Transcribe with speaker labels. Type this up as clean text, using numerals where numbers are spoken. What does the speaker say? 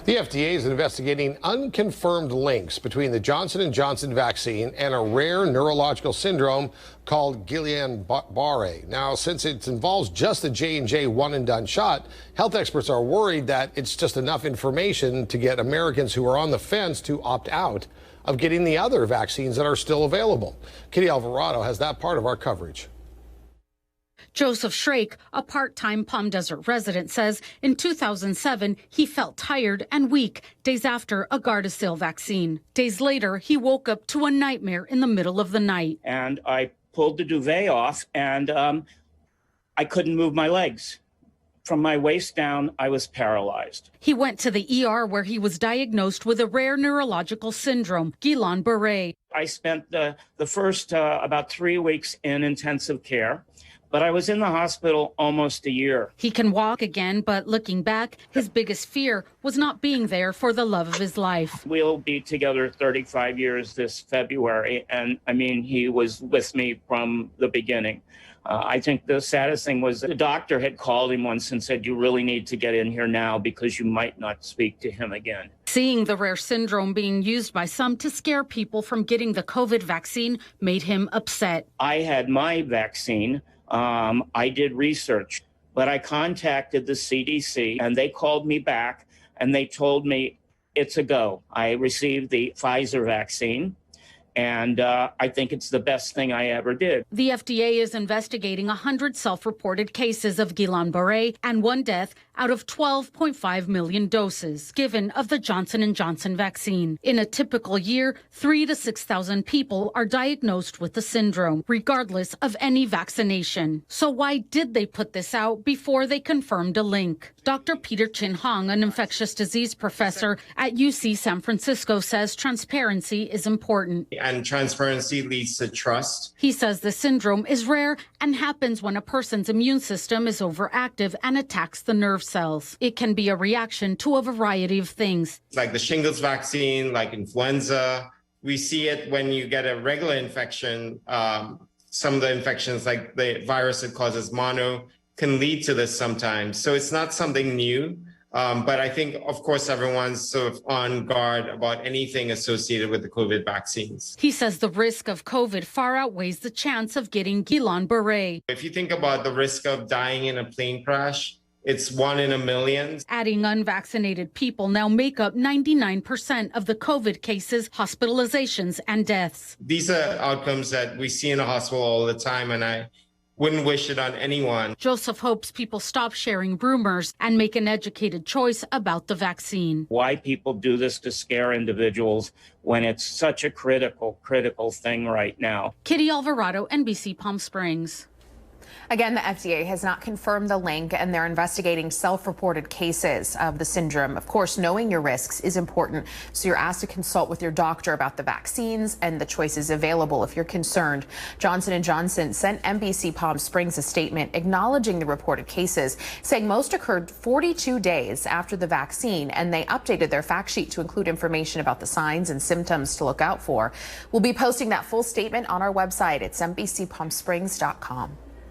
Speaker 1: The FDA is investigating unconfirmed links between the Johnson & Johnson vaccine and a rare neurological syndrome called Guillain-Barre. Now, since it involves just the J&J one-and-done shot, health experts are worried that it's just enough information to get Americans who are on the fence to opt out of getting the other vaccines that are still available. Kitty Alvarado has that part of our coverage.
Speaker 2: Joseph Shrake, a part-time Palm Desert resident, says in 2007 he felt tired and weak days after a Gardasil vaccine. Days later, he woke up to a nightmare in the middle of the night.
Speaker 3: And I pulled the duvet off, and I couldn't move my legs. From my waist down, I was paralyzed.
Speaker 2: He went to the ER where he was diagnosed with a rare neurological syndrome, Guillain-Barre.
Speaker 3: I spent the first about 3 weeks in intensive care, but I was in the hospital almost a year.
Speaker 2: He can walk again, but looking back, his biggest fear was not being there for the love of his life.
Speaker 3: We'll be together 35 years this February, and I mean, he was with me from the beginning. I think the saddest thing was the doctor had called him once and said, you really need to get in here now because you might not speak to him again.
Speaker 2: Seeing the rare syndrome being used by some to scare people from getting the COVID vaccine made him upset.
Speaker 3: I had my vaccine. I did research, but I contacted the CDC and they called me back and they told me it's a go. I received the Pfizer vaccine. And I think it's the best thing I ever did.
Speaker 2: The FDA is investigating 100 self-reported cases of Guillain-Barre and 1 death out of 12.5 million doses given of the Johnson & Johnson vaccine. In a typical year, 3,000 to 6,000 people are diagnosed with the syndrome, regardless of any vaccination. So why did they put this out before they confirmed a link? Dr. Peter Chin Hong, an infectious disease professor at UC San Francisco, says transparency is important.
Speaker 4: And transparency leads to trust.
Speaker 2: He says the syndrome is rare and happens when a person's immune system is overactive and attacks the nerve cells. It can be a reaction to a variety of things.
Speaker 4: Like the shingles vaccine, like influenza. We see it when you get a regular infection. Some of the infections, like the virus that causes mono, can lead to this sometimes. So it's not something new. But I think, of course, everyone's sort of on guard about anything associated with the COVID vaccines.
Speaker 2: He says the risk of COVID far outweighs the chance of getting Guillain-Barre.
Speaker 4: If you think about the risk of dying in a plane crash, it's 1 in a million.
Speaker 2: Adding unvaccinated people now make up 99% of the COVID cases, hospitalizations, and deaths.
Speaker 4: These are outcomes that we see in the hospital all the time, and I wouldn't wish it on anyone.
Speaker 2: Joseph hopes people stop sharing rumors and make an educated choice about the vaccine.
Speaker 3: Why people do this to scare individuals when it's such a critical thing right now.
Speaker 2: Kitty Alvarado, NBC Palm Springs.
Speaker 5: Again, the FDA has not confirmed the link, and they're investigating self-reported cases of the syndrome. Of course, knowing your risks is important, so you're asked to consult with your doctor about the vaccines and the choices available if you're concerned. Johnson & Johnson sent NBC Palm Springs a statement acknowledging the reported cases, saying most occurred 42 days after the vaccine, and they updated their fact sheet to include information about the signs and symptoms to look out for. We'll be posting that full statement on our website. It's NBCPalmSprings.com.